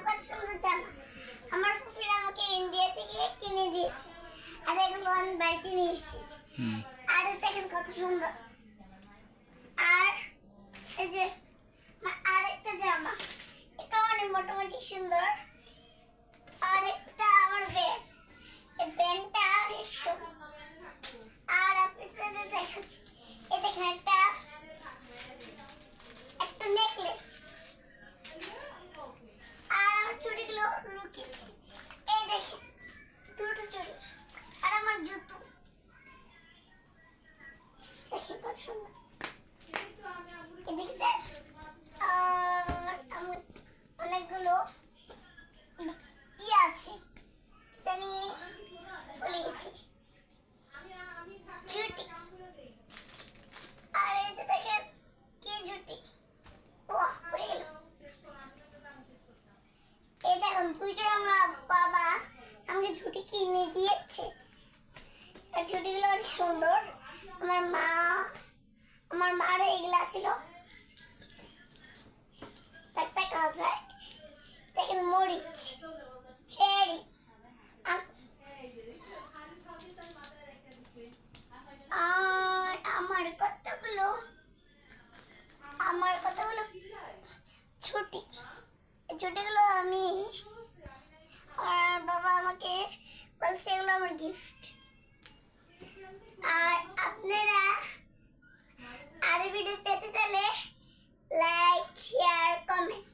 কত সুন্দর জামা। আমার ফুফিরা আমাকে ইন্ডিয়া থেকে কিনে দিয়েছে, আর এগুলো আমি বাড়িতে নিয়ে এসেছি। আর দেখেন কত সুন্দর। আর এই যে আরেকটা জামা, এটা অনেক মোটামুটি সুন্দর। আরেকটা আমার ব্যাগ, এই ব্যাগটা অনেক সুন্দর। আর আপনাদের দেখাচ্ছি, এই দেখেন একটা নেকলেস। আর আমার চুড়িগুলো লুকিয়েছি, এই দেখেন দুটো চুড়ি। আর আমার জুতো দেখেন কত সুন্দর, এদিকে স্যার। আর আমার অনেকগুলো আছে, জানি ভুলে গেছি, ঝুটি। আর এই যে দেখেন কি ঝুটি, ওহ পড়ে গেল। এই দেখুন দুইজন আমার বাবা আমাকে ঝুটি কিনে দিয়েছে। আর ঝুটিগুলো অনেক সুন্দর। আমার মার এগুলা ছিল, একটা কাঁচা। দেখেন মরিচ, চেরি। আর আমার কতগুলো ছুটি, ছুটিগুলো আমি, আর বাবা আমাকে বলছে এগুলো আমার গিফট। আর আপনারা আরো ভিডিও পেতে চাইলে লাইক, শেয়ার, কমেন্ট